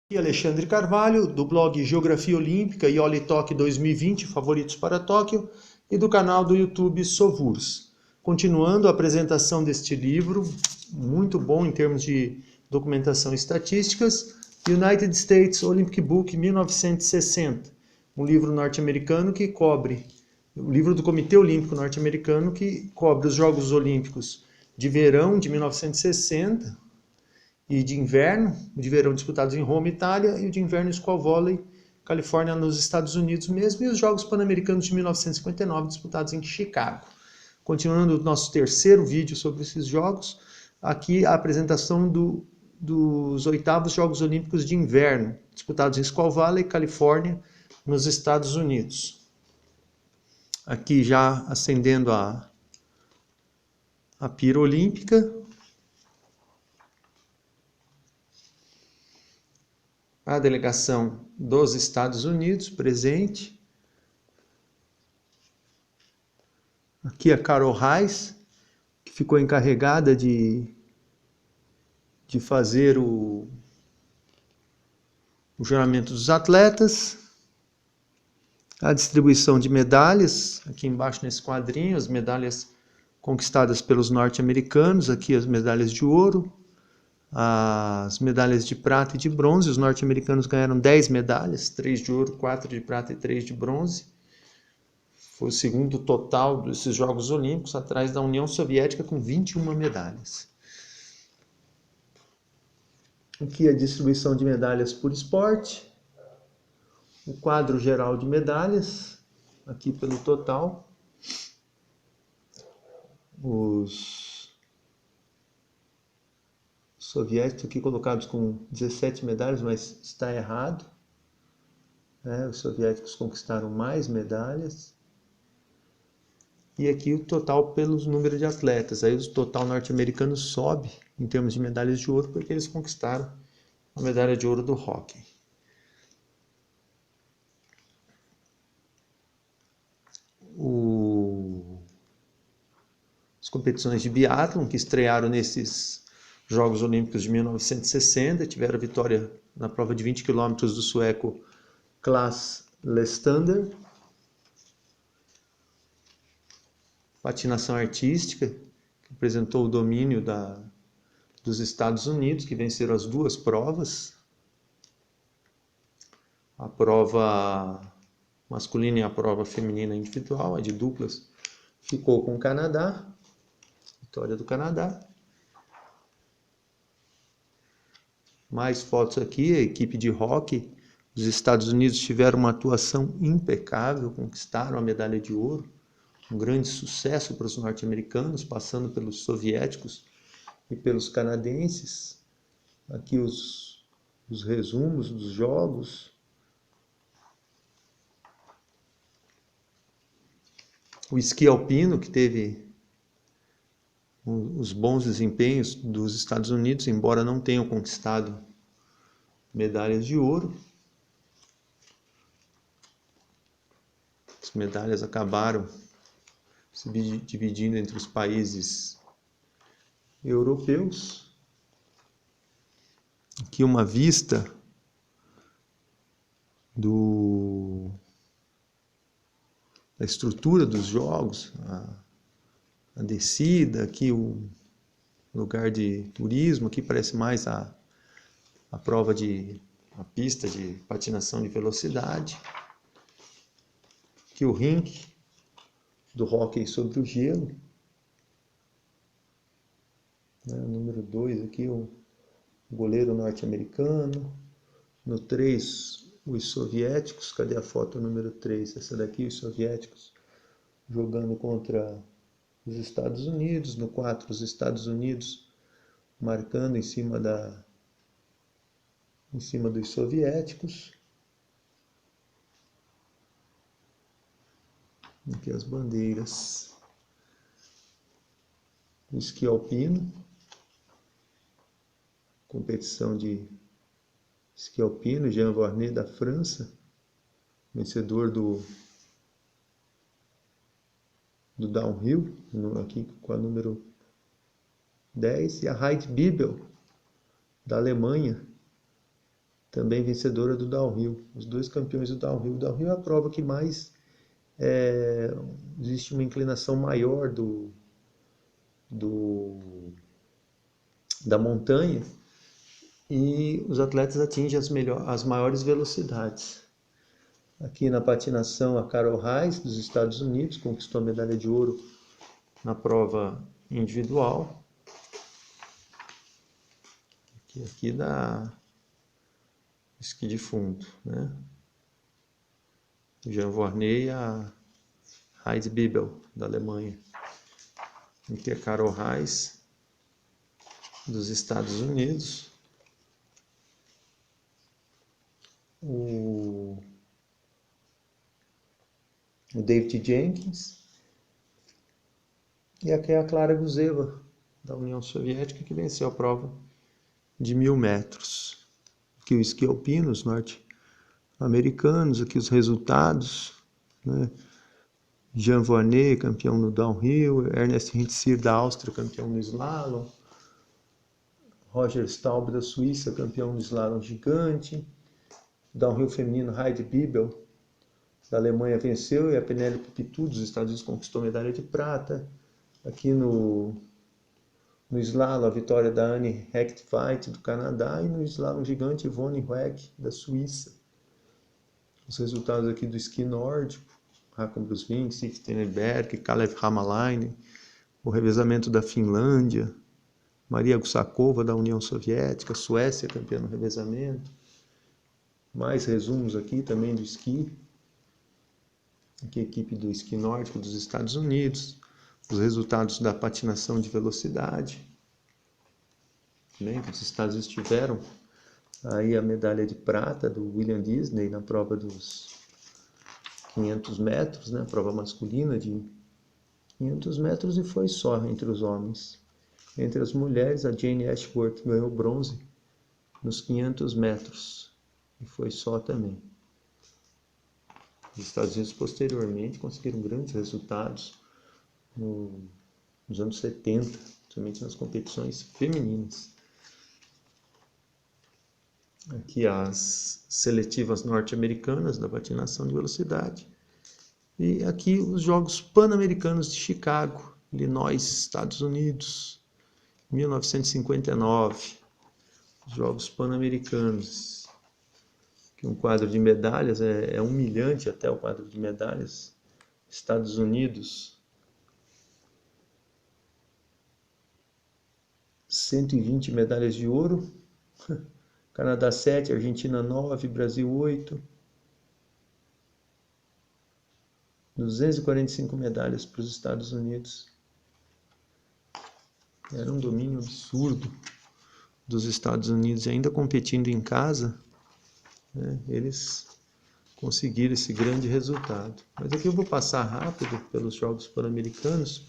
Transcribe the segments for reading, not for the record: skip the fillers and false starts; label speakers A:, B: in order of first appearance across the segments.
A: Aqui Alexandre Carvalho, do blog Geografia Olímpica e Olitok 2020, favoritos para Tóquio, e do canal do YouTube Sovurs. Continuando a apresentação deste livro, muito bom em termos de documentação e estatísticas, United States Olympic Book 1960, um livro norte-americano que cobre, o livro do Comitê Olímpico Norte-Americano que cobre os Jogos Olímpicos de verão de 1960, e de inverno, o de verão disputados em Roma, Itália, e o de inverno em Squaw Valley, Califórnia, nos Estados Unidos mesmo, e os Jogos Pan-Americanos de 1959, disputados em Chicago. Continuando o nosso terceiro vídeo sobre esses jogos, aqui a apresentação dos oitavos Jogos Olímpicos de Inverno, disputados em Squaw Valley, Califórnia, nos Estados Unidos. Aqui já acendendo a pira olímpica, a delegação dos Estados Unidos presente. Aqui a Carol Reis, que ficou encarregada de fazer o juramento dos atletas. A distribuição de medalhas, aqui embaixo nesse quadrinho, as medalhas conquistadas pelos norte-americanos, aqui as medalhas de ouro, as medalhas de prata e de bronze. Os norte-americanos ganharam 10 medalhas, 3 de ouro, 4 de prata e 3 de bronze. Foi o segundo total desses Jogos Olímpicos, atrás da União Soviética com 21 medalhas. Aqui a distribuição de medalhas por esporte, o quadro geral de medalhas, aqui pelo total. Os soviéticos aqui colocados com 17 medalhas, mas está errado. Os soviéticos conquistaram mais medalhas. E aqui o total pelos números de atletas. Aí o total norte-americano sobe em termos de medalhas de ouro, porque eles conquistaram a medalha de ouro do hóquei. As competições de biatlon que estrearam nesses Jogos Olímpicos de 1960, tiveram vitória na prova de 20 km do sueco Klas Lestander. Patinação artística, que apresentou o domínio dos Estados Unidos, que venceram as duas provas. A prova masculina e a prova feminina individual, a de duplas, ficou com o Canadá. Vitória do Canadá. Mais fotos aqui, a equipe de hóquei. Os Estados Unidos tiveram uma atuação impecável, conquistaram a medalha de ouro. Um grande sucesso para os norte-americanos, passando pelos soviéticos e pelos canadenses. Aqui os resumos dos jogos. O esqui alpino, que teve os bons desempenhos dos Estados Unidos, embora não tenham conquistado medalhas de ouro. As medalhas acabaram se dividindo entre os países europeus. Aqui uma vista da estrutura dos jogos, a descida, aqui o lugar de turismo, aqui parece mais a pista de patinação de velocidade. Aqui o rink do hóquei sobre o gelo. Número 2 aqui o goleiro norte-americano. No 3 os soviéticos. Cadê a foto número 3? Essa daqui, os soviéticos jogando contra os Estados Unidos. No 4 os Estados Unidos marcando em cima dos soviéticos. Aqui as bandeiras. O esqui alpino. Competição de esqui alpino. Jean Vornet da França. Vencedor do downhill. Aqui com a número 10. E a Heidi Bibel da Alemanha. também vencedora do downhill. Os dois campeões do downhill. O downhill é a prova que mais existe uma inclinação maior da montanha e os atletas atingem as maiores velocidades. Aqui na patinação, a Carol Reis, dos Estados Unidos, conquistou a medalha de ouro na prova individual. Aqui da esqui de fundo, né? Jean Vorney e a Heidi Bibel, da Alemanha. Aqui a Carol Reis, dos Estados Unidos. O David Jenkins. E aqui é a Clara Guzeva, da União Soviética, que venceu a prova de 1000 metros. Aqui o esqui alpino, os norte-americanos, aqui os resultados, né? Jean Vorney, campeão no downhill, Ernest Hintzir, da Áustria, campeão no slalom, Roger Staub, da Suíça, campeão no slalom gigante, downhill feminino, Heidi Bibel, da Alemanha, venceu, e a Penélope Pitu, dos Estados Unidos, conquistou medalha de prata. Aqui no slalom, a vitória da Anne Hechtveit, do Canadá, e no slalom gigante, Yvonne Weck, da Suíça. Os resultados aqui do esqui nórdico, Håkan Brusvink, Stig Teneberg, Kalev Hamalainen, o revezamento da Finlândia, Maria Gusakova, da União Soviética, Suécia, campeã no revezamento. Mais resumos aqui também do esqui. Aqui a equipe do esqui nórdico dos Estados Unidos, os resultados da patinação de velocidade. Lembra, os Estados Unidos tiveram aí a medalha de prata do William Disney na prova dos 500 metros, né? A prova masculina de 500 metros, e foi só entre os homens. Entre as mulheres, a Jane Ashworth ganhou bronze nos 500 metros, e foi só também. Os Estados Unidos, posteriormente, conseguiram grandes resultados nos anos 70, somente nas competições femininas. Aqui as seletivas norte-americanas da patinação de velocidade. E aqui os Jogos Pan-Americanos de Chicago, Illinois, Estados Unidos, 1959. Os Jogos Pan-Americanos. Aqui um quadro de medalhas, é humilhante até o quadro de medalhas. Estados Unidos, 120 medalhas de ouro. Canadá 7, Argentina 9, Brasil 8. 245 medalhas para os Estados Unidos. Era um domínio absurdo dos Estados Unidos, e ainda competindo em casa, né, eles conseguiram esse grande resultado. Mas aqui eu vou passar rápido pelos Jogos Pan-Americanos,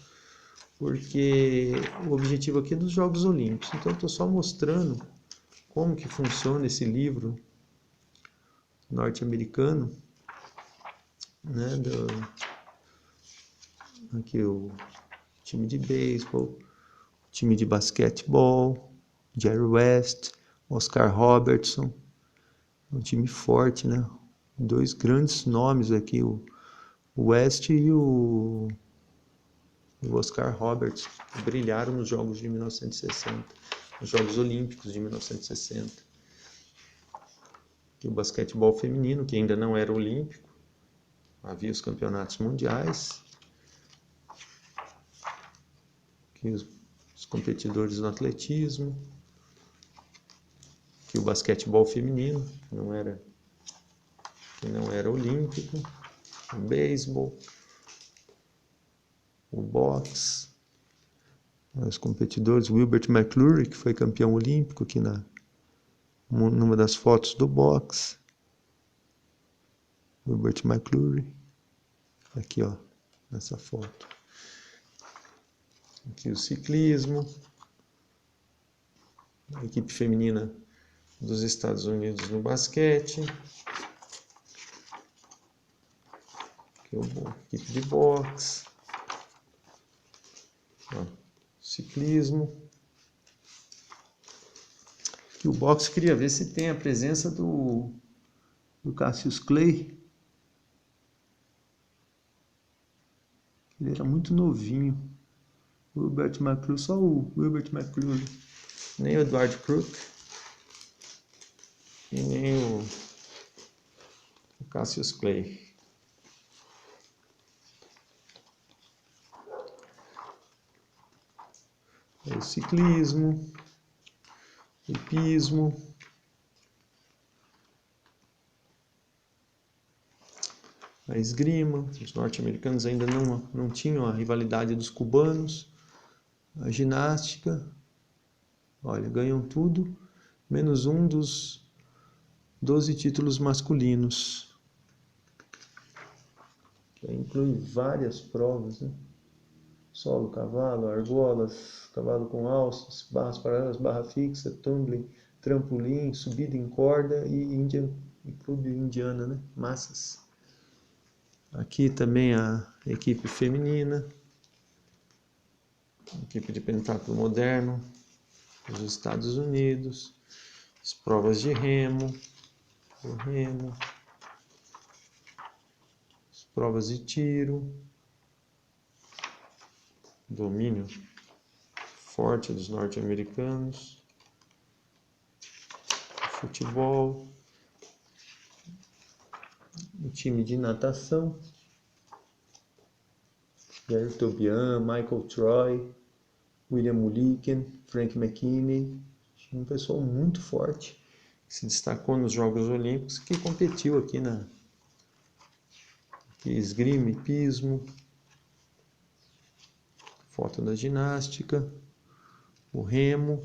A: porque o objetivo aqui é dos Jogos Olímpicos. Então eu estou só mostrando como que funciona esse livro norte-americano, né, aqui o time de beisebol, time de basquetebol, Jerry West, Oscar Robertson, um time forte, né? Dois grandes nomes aqui, o West e o Oscar Robertson, que brilharam nos Jogos de 1960, nos Jogos Olímpicos de 1960. Aqui o basquetebol feminino, que ainda não era olímpico, havia os campeonatos mundiais. Aqui os competidores no atletismo. Aqui o basquetebol feminino, que não era olímpico. O beisebol. O boxe. Os competidores, Wilbert McClure, que foi campeão olímpico aqui numa das fotos do boxe. Wilbert McClure. Aqui, ó, nessa foto. Aqui o ciclismo. A equipe feminina dos Estados Unidos no basquete. Aqui a equipe de boxe. Ó, ciclismo. Aqui Aqui o box, queria ver se tem a presença do Cassius Clay. Ele era muito novinho. Wilbert McClure, só o Wilbert McClure. Nem o Edward Crook. E nem o Cassius Clay. O ciclismo, o hipismo, a esgrima. Os norte-americanos ainda não tinham a rivalidade dos cubanos. A ginástica, olha, ganham tudo, menos um dos 12 títulos masculinos. Que inclui várias provas, né? Solo, cavalo, argolas, cavalo com alças, barras paralelas, barra fixa, tumbling, trampolim, subida em corda e clube indiana, né? Massas. Aqui também a equipe feminina, equipe de pentatlo moderno, dos Estados Unidos, as provas de remo, as provas de tiro, domínio forte dos norte-americanos, futebol, o time de natação, Gary Tobian, Michael Troy, William Mulliken, Frank McKinney, um pessoal muito forte que se destacou nos Jogos Olímpicos, que competiu aqui na esgrima, hipismo, foto da ginástica, o remo,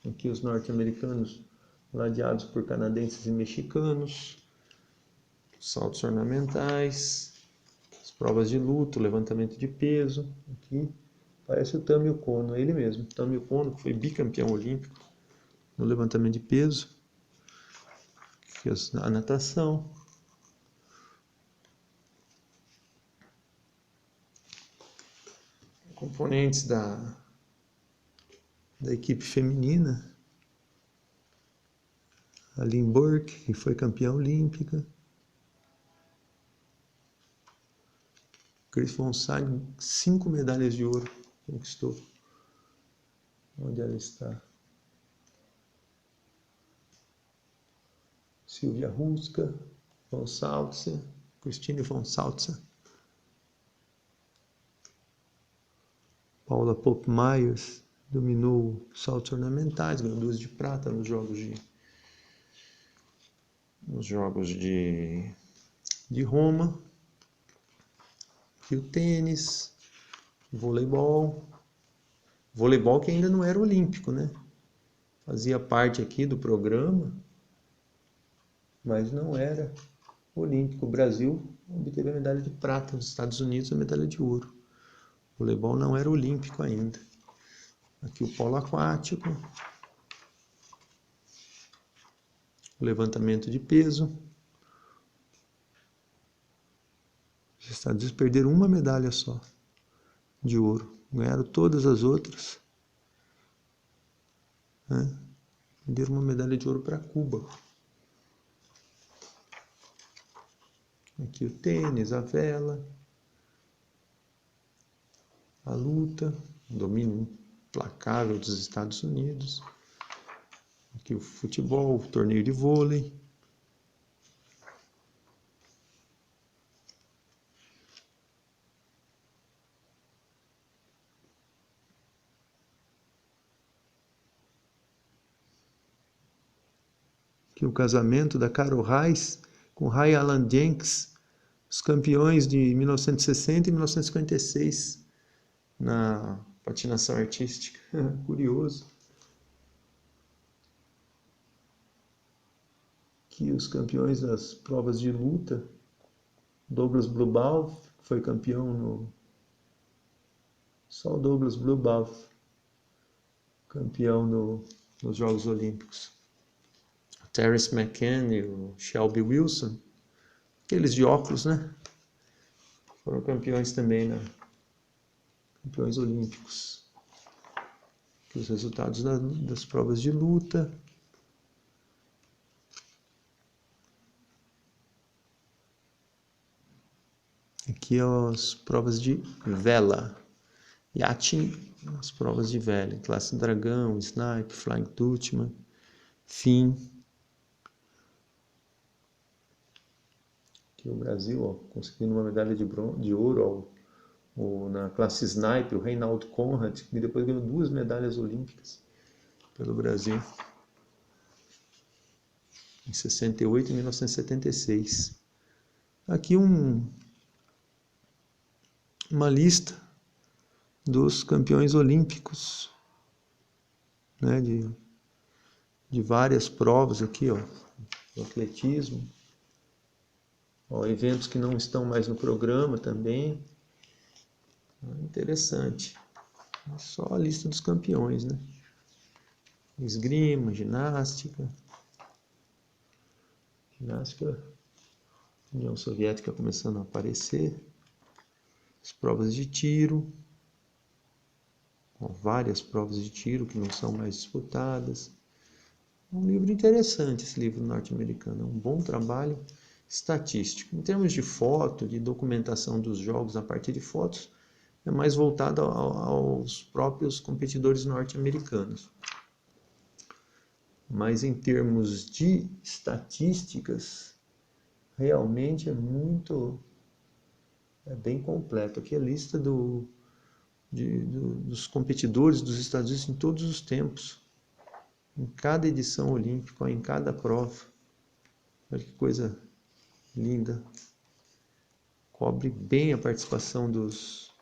A: aqui os norte-americanos ladeados por canadenses e mexicanos, saltos ornamentais, as provas de luta, o levantamento de peso, aqui parece o Tami Okano, ele mesmo, Tami Okano, que foi bicampeão olímpico no levantamento de peso, aqui a natação, componentes da equipe feminina, a Lynn Burke, que foi campeã olímpica, Chris von Sain, 5 medalhas de ouro conquistou. Onde ela está? Silvia Ruska, von Saltzer, Christine von Saltzer, Paula Pope Myers dominou saltos ornamentais, ganhou 2 de prata nos jogos de Roma. E o tênis, voleibol que ainda não era olímpico, né? Fazia parte aqui do programa, mas não era olímpico. O Brasil obteve a medalha de prata, os Estados Unidos a medalha de ouro. O voleibol não era olímpico ainda. Aqui o polo aquático, o levantamento de peso. Os Estados Unidos perderam uma medalha só de ouro. Ganharam todas as outras. Né? Perderam uma medalha de ouro para Cuba. Aqui o tênis, a vela, a luta, o domínio implacável dos Estados Unidos. Aqui o futebol, o torneio de vôlei. Aqui o casamento da Carol Reis com Ray Alan Jenks, os campeões de 1960 e 1956 na patinação artística. Curioso. Aqui os campeões das provas de luta. Douglas Blubaugh, que foi campeão Só o Douglas Blubaugh, campeão nos Jogos Olímpicos. Terence McKenna e o Shelby Wilson, aqueles de óculos, né? Foram campeões também, campeões olímpicos. Aqui os resultados das provas de luta. Aqui as provas de vela. Yachting, as provas de vela. Classe Dragão, Snipe, Flying Dutchman, Fim. Aqui o Brasil, ó, conseguindo uma medalha de ouro na classe Snipe, o Reinaldo Conrad, que depois ganhou 2 medalhas olímpicas pelo Brasil. Em 68 e 1976. Aqui uma lista dos campeões olímpicos, né, de várias provas aqui, ó, do atletismo, ó, eventos que não estão mais no programa também. Interessante. Só a lista dos campeões, né? Esgrima, ginástica. União Soviética começando a aparecer. As provas de tiro. Ó, várias provas de tiro que não são mais disputadas. É um livro interessante, esse livro norte-americano. É um bom trabalho estatístico. Em termos de foto, de documentação dos jogos a partir de fotos, é mais voltado aos próprios competidores norte-americanos. Mas em termos de estatísticas, realmente é bem completo. Aqui é a lista dos competidores dos Estados Unidos em todos os tempos, em cada edição olímpica, em cada prova. Olha que coisa linda. Cobre bem a participação dos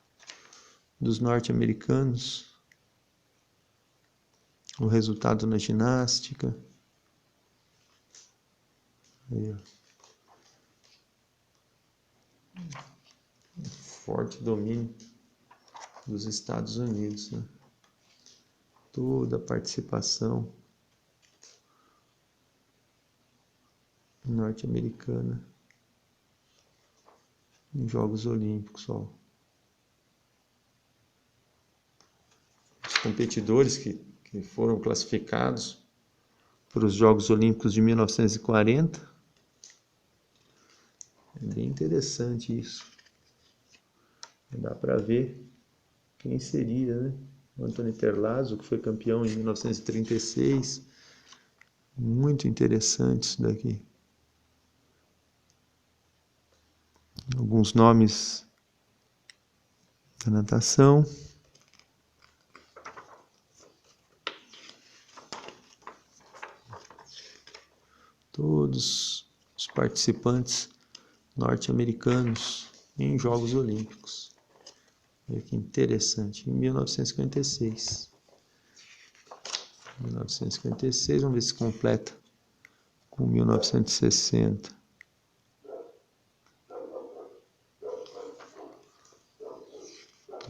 A: norte-americanos. O resultado na ginástica. Aí, ó. Forte domínio dos Estados Unidos, né? Toda a participação norte-americana em Jogos Olímpicos, ó. Os competidores que foram classificados para os Jogos Olímpicos de 1940. É bem interessante isso. Dá para ver quem seria, né? O Anthony Terlazzo, que foi campeão em 1936. Muito interessante isso daqui. Alguns nomes da natação. Todos os participantes norte-americanos em Jogos Olímpicos. Olha que interessante. Em 1956. 1956, vamos ver se completa com 1960.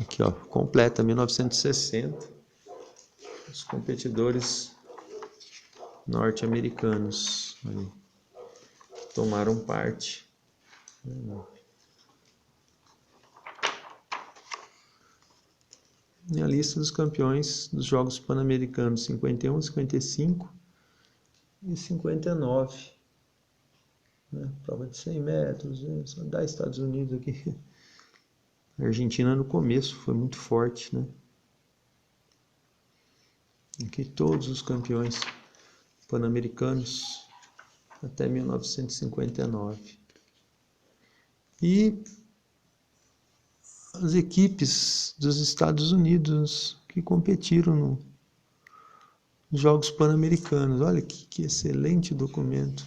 A: Aqui, ó, completa 1960. Os competidores norte-americanos tomaram parte. E a lista dos campeões dos Jogos Pan-Americanos 51, 55 e 59. Né? Prova de 100 metros, só dá Estados Unidos aqui. A Argentina no começo foi muito forte, né? Aqui todos os campeões pan-americanos até 1959. E as equipes dos Estados Unidos que competiram nos Jogos Pan-Americanos. Olha que excelente documento.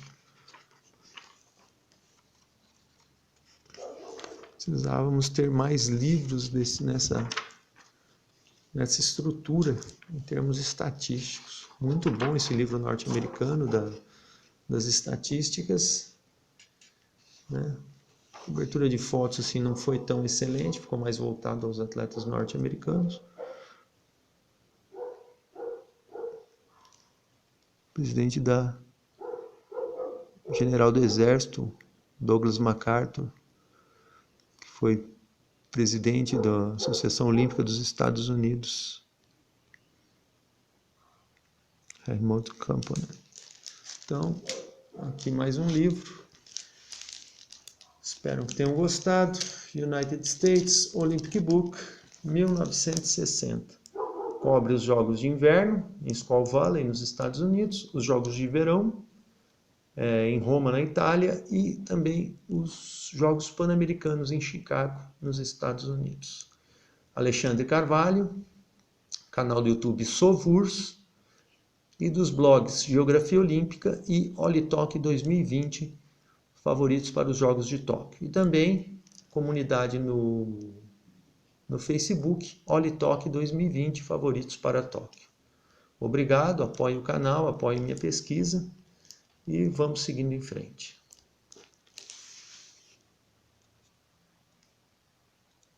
A: Precisávamos ter mais livros nessa estrutura, em termos estatísticos. Muito bom esse livro norte-americano das estatísticas, né? A cobertura de fotos assim, não foi tão excelente, ficou mais voltado aos atletas norte-americanos. Presidente general do Exército, Douglas MacArthur, que foi presidente da Associação Olímpica dos Estados Unidos. Remote Component. Então, aqui mais um livro. Espero que tenham gostado. United States Olympic Book, 1960. Cobre os Jogos de Inverno em Squaw Valley, nos Estados Unidos, os Jogos de Verão em Roma, na Itália, e também os Jogos Pan-Americanos em Chicago, nos Estados Unidos. Alexandre Carvalho, canal do YouTube Sovurs, e dos blogs Geografia Olímpica e Olitok 2020, favoritos para os Jogos de Tóquio. E também comunidade no Facebook, Olitok 2020, favoritos para Tóquio. Obrigado, apoie o canal, apoie minha pesquisa e vamos seguindo em frente.